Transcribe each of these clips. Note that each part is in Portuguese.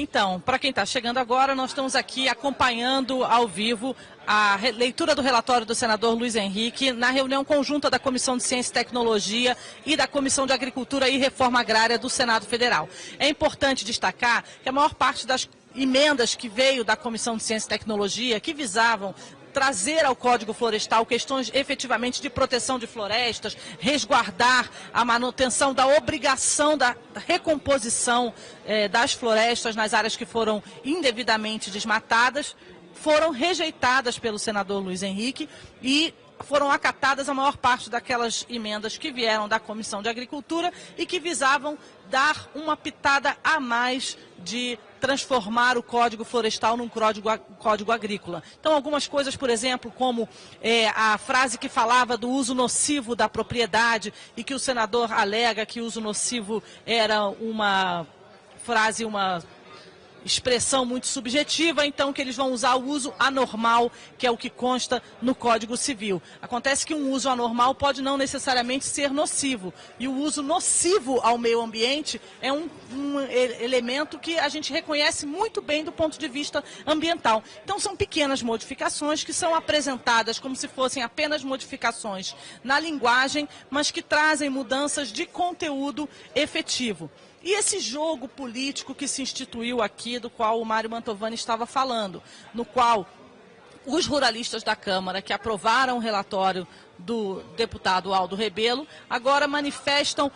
Então, para quem está chegando agora, nós estamos aqui acompanhando ao vivo a leitura do relatório do senador Luiz Henrique na reunião conjunta da Comissão de Ciência e Tecnologia e da Comissão de Agricultura e Reforma Agrária do Senado Federal. É importante destacar que a maior parte das emendas que veio da Comissão de Ciência e Tecnologia, que visavam trazer ao Código Florestal questões efetivamente de proteção de florestas, resguardar a manutenção da obrigação da recomposição das florestas nas áreas que foram indevidamente desmatadas, foram rejeitadas pelo senador Luiz Henrique e foram acatadas a maior parte daquelas emendas que vieram da Comissão de Agricultura e que visavam dar uma pitada a mais de transformar o Código Florestal num código agrícola. Então, algumas coisas, por exemplo, como a frase que falava do uso nocivo da propriedade e que o senador alega que o uso nocivo era uma frase, uma expressão muito subjetiva, então que eles vão usar o uso anormal, que é o que consta no Código Civil. Acontece que um uso anormal pode não necessariamente ser nocivo, e o uso nocivo ao meio ambiente é um elemento que a gente reconhece muito bem do ponto de vista ambiental. Então são pequenas modificações que são apresentadas como se fossem apenas modificações na linguagem, mas que trazem mudanças de conteúdo efetivo. E esse jogo político que se instituiu aqui, do qual o Mário Mantovani estava falando, no qual os ruralistas da Câmara, que aprovaram o relatório do deputado Aldo Rebelo, agora manifestam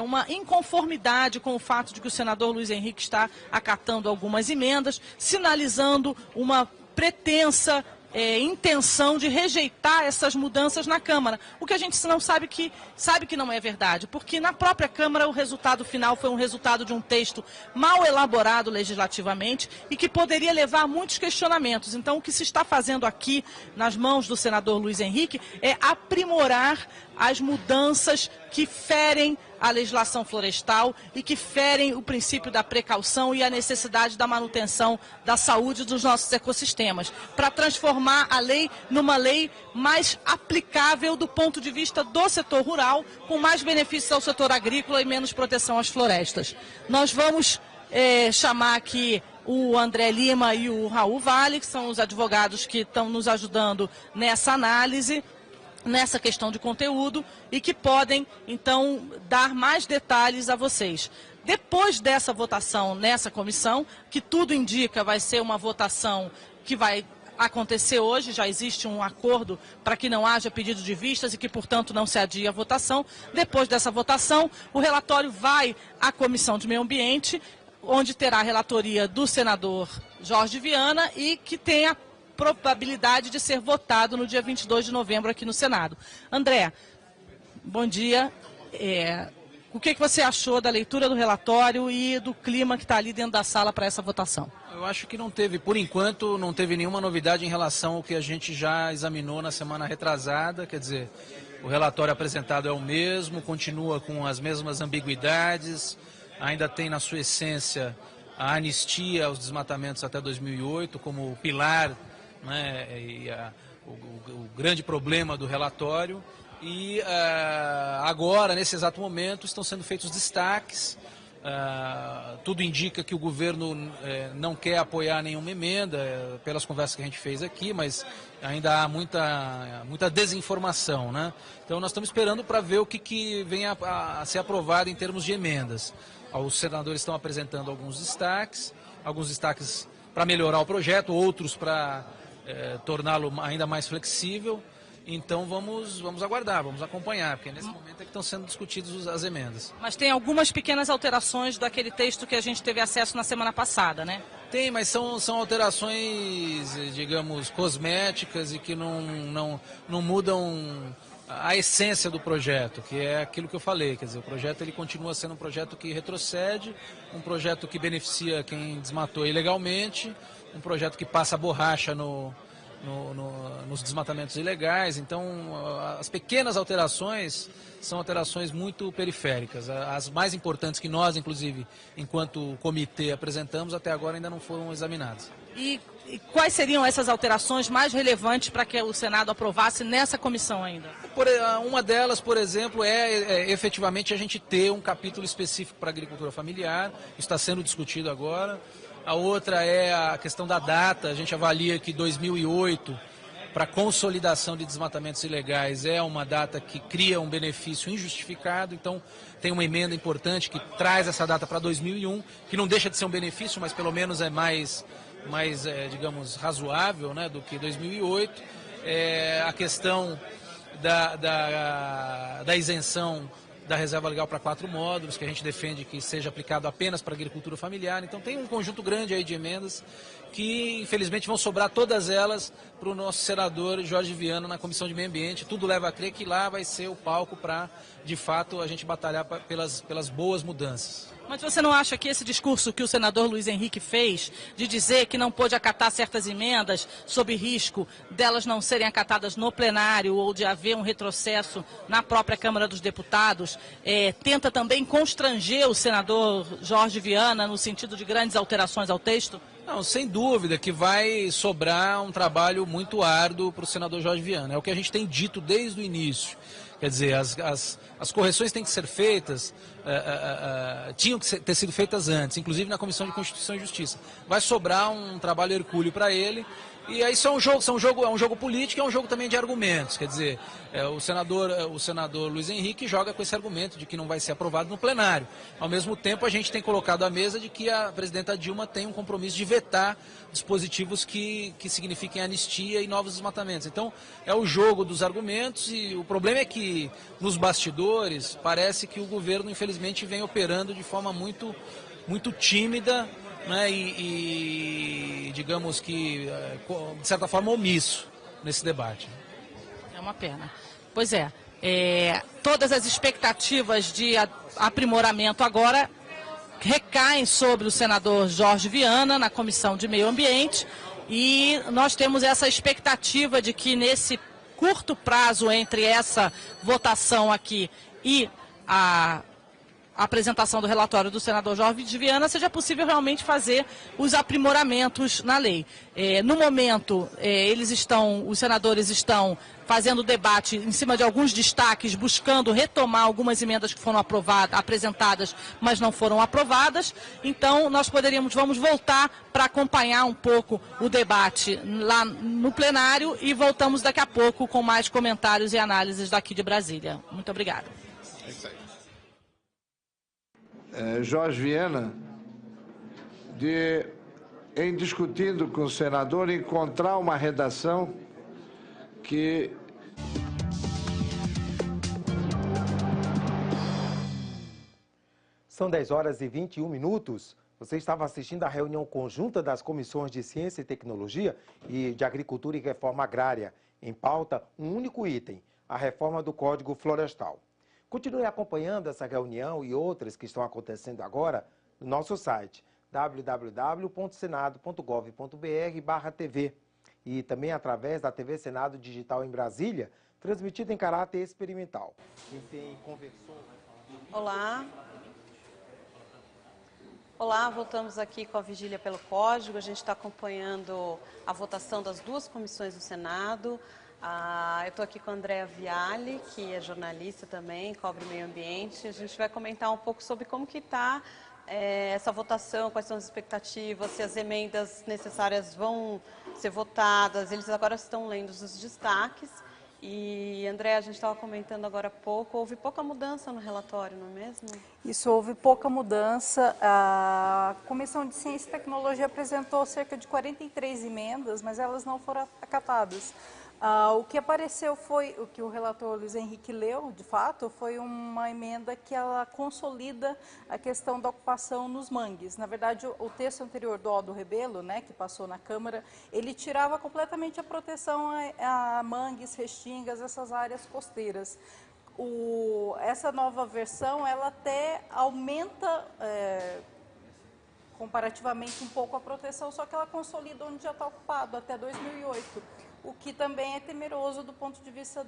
uma inconformidade com o fato de que o senador Luiz Henrique está acatando algumas emendas, sinalizando uma pretensa intenção de rejeitar essas mudanças na Câmara. O que a gente não sabe que não é verdade, porque na própria Câmara o resultado final foi um resultado de um texto mal elaborado legislativamente e que poderia levar a muitos questionamentos. Então, o que se está fazendo aqui nas mãos do senador Luiz Henrique é aprimorar as mudanças que ferem a legislação florestal e que ferem o princípio da precaução e a necessidade da manutenção da saúde dos nossos ecossistemas, para transformar a lei numa lei mais aplicável do ponto de vista do setor rural, com mais benefícios ao setor agrícola e menos proteção às florestas. Nós vamos chamar aqui o André Lima e o Raul Vale, que são os advogados que estão nos ajudando nessa análise, nessa questão de conteúdo, e que podem, então, dar mais detalhes a vocês. Depois dessa votação nessa comissão, que tudo indica vai ser uma votação que vai acontecer hoje, já existe um acordo para que não haja pedido de vistas e que, portanto, não se adie a votação. Depois dessa votação, o relatório vai à Comissão de Meio Ambiente, onde terá a relatoria do senador Jorge Viana e que tem a probabilidade de ser votado no dia 22 de novembro aqui no Senado. André, bom dia. O que você achou da leitura do relatório e do clima que está ali dentro da sala para essa votação? Eu acho que não teve, por enquanto, não teve nenhuma novidade em relação ao que a gente já examinou na semana retrasada. Quer dizer, o relatório apresentado é o mesmo, continua com as mesmas ambiguidades, ainda tem na sua essência a anistia aos desmatamentos até 2008 como pilar, né, e o grande problema do relatório. E agora, nesse exato momento, estão sendo feitos destaques. Tudo indica que o governo não quer apoiar nenhuma emenda, pelas conversas que a gente fez aqui, mas ainda há muita desinformação, né? Então nós estamos esperando para ver o que vem a ser aprovado em termos de emendas. Os senadores estão apresentando alguns destaques para melhorar o projeto, outros para torná-lo ainda mais flexível. Então vamos aguardar, vamos acompanhar, porque nesse momento é que estão sendo discutidas as emendas. Mas tem algumas pequenas alterações daquele texto que a gente teve acesso na semana passada, né? Tem, mas são alterações, digamos, cosméticas e que não mudam a essência do projeto, que é aquilo que eu falei. Quer dizer, o projeto ele continua sendo um projeto que retrocede, um projeto que beneficia quem desmatou ilegalmente, um projeto que passa borracha nos desmatamentos ilegais. Então, as pequenas alterações são alterações muito periféricas. As mais importantes que nós, inclusive, enquanto comitê apresentamos, até agora ainda não foram examinadas. E quais seriam essas alterações mais relevantes para que o Senado aprovasse nessa comissão ainda? Uma delas, por exemplo, é efetivamente a gente ter um capítulo específico para a agricultura familiar, está sendo discutido agora. A outra é a questão da data, a gente avalia que 2008, para consolidação de desmatamentos ilegais, é uma data que cria um benefício injustificado, então tem uma emenda importante que traz essa data para 2001, que não deixa de ser um benefício, mas pelo menos é mais digamos, razoável, né, do que 2008. A questão da isenção da reserva legal para 4 módulos, que a gente defende que seja aplicado apenas para a agricultura familiar. Então tem um conjunto grande aí de emendas que, infelizmente, vão sobrar todas elas para o nosso senador Jorge Viana na Comissão de Meio Ambiente. Tudo leva a crer que lá vai ser o palco para, de fato, a gente batalhar pelas boas mudanças. Mas você não acha que esse discurso que o senador Luiz Henrique fez, de dizer que não pôde acatar certas emendas sob risco delas não serem acatadas no plenário ou de haver um retrocesso na própria Câmara dos Deputados, tenta também constranger o senador Jorge Viana no sentido de grandes alterações ao texto? Não, sem dúvida que vai sobrar um trabalho muito árduo para o senador Jorge Viana. É o que a gente tem dito desde o início. Quer dizer, as correções têm que ser feitas, tinham que ter sido feitas antes, inclusive na Comissão de Constituição e Justiça. Vai sobrar um trabalho hercúleo para ele. E aí é um jogo político, é um jogo também de argumentos. Quer dizer, o senador Luiz Henrique joga com esse argumento de que não vai ser aprovado no plenário. Ao mesmo tempo, a gente tem colocado à mesa de que a presidenta Dilma tem um compromisso de vetar dispositivos que signifiquem anistia e novos desmatamentos. Então, é o jogo dos argumentos e o problema é que, nos bastidores, parece que o governo, infelizmente, vem operando de forma muito, muito tímida, né, e digamos que, de certa forma, omisso nesse debate. É uma pena. Pois é, todas as expectativas de aprimoramento agora recaem sobre o senador Jorge Viana na Comissão de Meio Ambiente e nós temos essa expectativa de que nesse curto prazo entre essa votação aqui e a apresentação do relatório do senador Jorge Viana, seja possível realmente fazer os aprimoramentos na lei. No momento, os senadores estão fazendo debate em cima de alguns destaques, buscando retomar algumas emendas que foram apresentadas, mas não foram aprovadas. Então, vamos voltar para acompanhar um pouco o debate lá no plenário e voltamos daqui a pouco com mais comentários e análises daqui de Brasília. Muito obrigada. É isso aí. Jorge Viana, em discutindo com o senador, encontrar uma redação que... São 10h21. Você estava assistindo à reunião conjunta das comissões de Ciência e Tecnologia e de Agricultura e Reforma Agrária. Em pauta, um único item, a reforma do Código Florestal. Continue acompanhando essa reunião e outras que estão acontecendo agora no nosso site www.senado.gov.br/TV e também através da TV Senado Digital em Brasília, transmitida em caráter experimental. Quem conversou... Olá. Olá, voltamos aqui com a Vigília pelo Código. A gente está acompanhando a votação das duas comissões do Senado. Eu estou aqui com a Andréa Viale, que é jornalista também, cobre meio ambiente. A gente vai comentar um pouco sobre como que está essa votação, quais são as expectativas, se as emendas necessárias vão ser votadas. Eles agora estão lendo os destaques. E, André, a gente estava comentando agora há pouco, houve pouca mudança no relatório, não é mesmo? Isso, houve pouca mudança. A Comissão de Ciência e Tecnologia apresentou cerca de 43 emendas, mas elas não foram acatadas. O que apareceu foi, o que o relator Luiz Henrique leu, de fato, foi uma emenda que ela consolida a questão da ocupação nos mangues. Na verdade, o texto anterior do Aldo Rebelo, né, que passou na Câmara, ele tirava completamente a proteção a mangues, restingas, essas áreas costeiras. Essa nova versão, ela até aumenta comparativamente um pouco a proteção, só que ela consolida onde já está ocupado, até 2008. O que também é temeroso do ponto de vista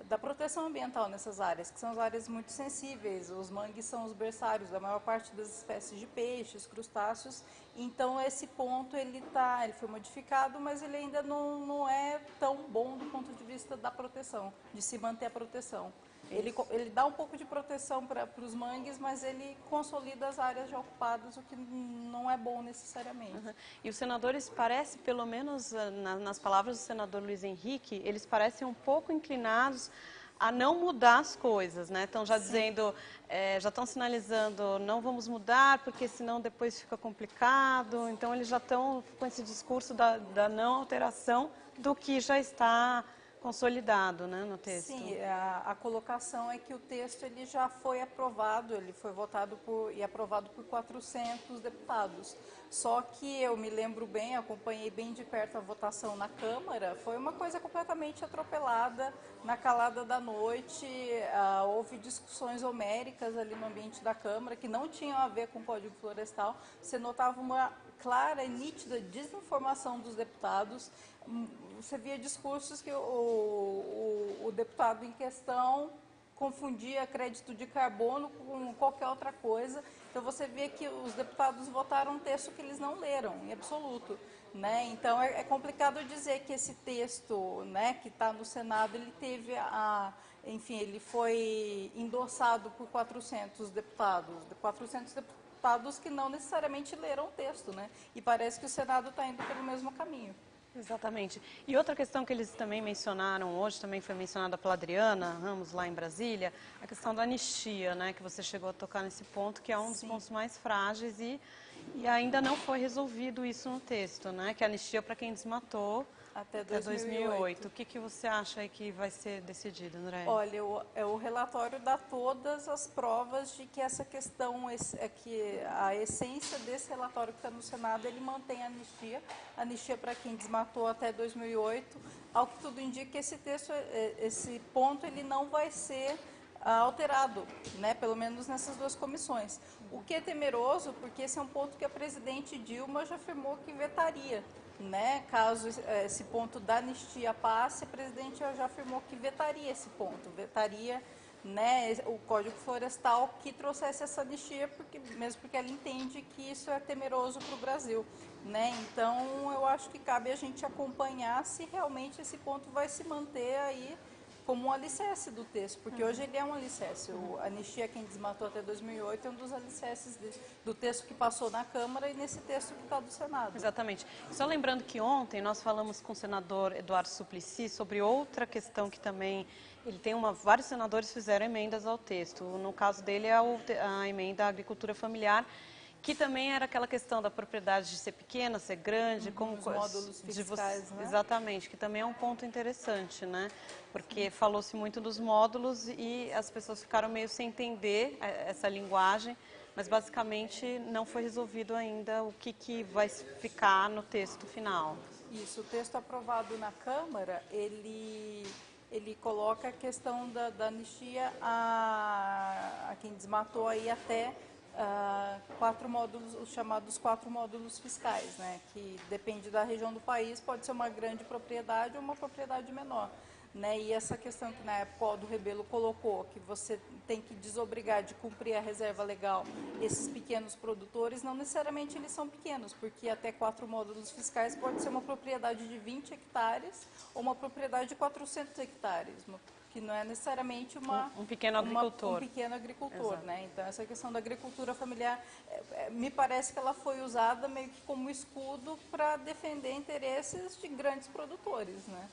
da proteção ambiental nessas áreas, que são as áreas muito sensíveis. Os mangues são os berçários da maior parte das espécies de peixes, crustáceos. Então esse ponto ele foi modificado, mas ele ainda não é tão bom do ponto de vista da proteção, de se manter a proteção. Ele dá um pouco de proteção para os mangues, mas ele consolida as áreas já ocupadas, o que não é bom necessariamente. Uhum. E os senadores parecem, pelo menos nas palavras do senador Luiz Henrique, eles parecem um pouco inclinados a não mudar as coisas, né? Estão já dizendo, já estão sinalizando, não vamos mudar, porque senão depois fica complicado. Então eles já estão com esse discurso da não alteração do que já está consolidado, né, no texto. Sim, a colocação é que o texto ele já foi aprovado, ele foi votado e aprovado por 400 deputados. Só que eu me lembro bem, acompanhei bem de perto a votação na Câmara, foi uma coisa completamente atropelada, na calada da noite, houve discussões homéricas ali no ambiente da Câmara que não tinham a ver com o Código Florestal. Você notava uma clara e nítida desinformação dos deputados. Você via discursos que o deputado em questão confundia crédito de carbono com qualquer outra coisa. Então você vê que os deputados votaram um texto que eles não leram, em absoluto. Né? Então é complicado dizer que esse texto, né, que está no Senado, ele teve enfim, ele foi endossado por 400 deputados. 400 deputados que não necessariamente leram o texto, né? E parece que o Senado está indo pelo mesmo caminho. Exatamente. E outra questão que eles também mencionaram hoje, também foi mencionada pela Adriana Ramos lá em Brasília, a questão da anistia, né? Que você chegou a tocar nesse ponto, que é um dos pontos mais frágeis e ainda não foi resolvido isso no texto, né? Que é a anistia para quem desmatou até 2008. O que você acha aí que vai ser decidido, André? Olha, o relatório dá todas as provas de que essa questão, que a essência desse relatório que está no Senado, ele mantém a anistia para quem desmatou até 2008. Ao que tudo indica, esse texto, esse ponto, ele não vai ser alterado, né? Pelo menos nessas duas comissões. O que é temeroso, porque esse é um ponto que a presidente Dilma já afirmou que vetaria. Né? Caso esse ponto da anistia passe, a presidente já afirmou que vetaria esse ponto, vetaria, né, o Código Florestal que trouxesse essa anistia, mesmo porque ela entende que isso é temeroso para o Brasil. Né? Então, eu acho que cabe a gente acompanhar se realmente esse ponto vai se manter aí como um alicerce do texto, porque hoje ele é um alicerce. A anistia a quem desmatou até 2008 é um dos alicerces do texto que passou na Câmara e nesse texto que está do Senado. Exatamente. Só lembrando que ontem nós falamos com o senador Eduardo Suplicy sobre outra questão que também ele tem vários senadores fizeram emendas ao texto. No caso dele é a emenda à agricultura familiar, que também era aquela questão da propriedade de ser pequena, ser grande, como os módulos fiscais, né? Exatamente, que também é um ponto interessante, né? Porque falou-se muito dos módulos e as pessoas ficaram meio sem entender essa linguagem, mas basicamente não foi resolvido ainda o que vai ficar no texto final. Isso, o texto aprovado na Câmara, ele coloca a questão da anistia a quem desmatou aí até 4 módulos, os chamados 4 módulos fiscais, né? Que depende da região do país, pode ser uma grande propriedade ou uma propriedade menor. Né? E essa questão que na época o Aldo Rebelo colocou, que você tem que desobrigar de cumprir a reserva legal esses pequenos produtores, não necessariamente eles são pequenos, porque até 4 módulos fiscais pode ser uma propriedade de 20 hectares ou uma propriedade de 400 hectares, que não é necessariamente um pequeno agricultor. Um pequeno agricultor, né? Então, essa questão da agricultura familiar, me parece que ela foi usada meio que como escudo para defender interesses de grandes produtores, né?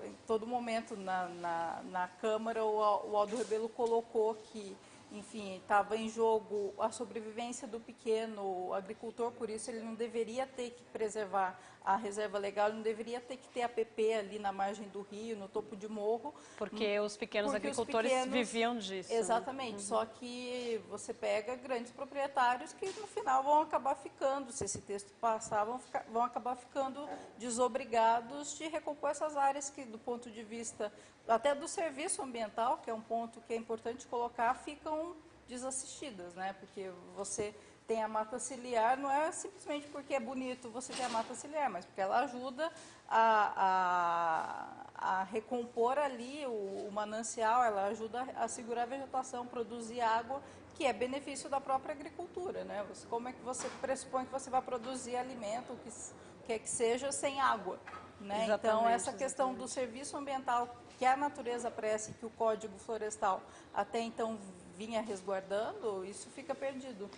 Em todo momento na Câmara, o Aldo Rebelo colocou que, enfim, estava em jogo a sobrevivência do pequeno agricultor, por isso ele não deveria ter que preservar a reserva legal, ele não deveria ter que ter APP ali na margem do rio, no topo de morro. Porque os pequenos agricultores viviam disso. Exatamente, né? Só que você pega grandes proprietários que no final vão acabar ficando, se esse texto passar, vão acabar ficando desobrigados de recompor essas áreas que, do ponto de vista até do serviço ambiental, que é um ponto que é importante colocar, ficam desassistidas, né? Porque você tem a mata ciliar, não é simplesmente porque é bonito você ter a mata ciliar, mas porque ela ajuda a recompor ali o manancial, ela ajuda a segurar a vegetação, produzir água, que é benefício da própria agricultura, né? Como é que você pressupõe que você vai produzir alimento, o que quer que seja, sem água, né? Então, essa questão do serviço ambiental que a natureza presta e que o Código Florestal até então vinha resguardando, isso fica perdido.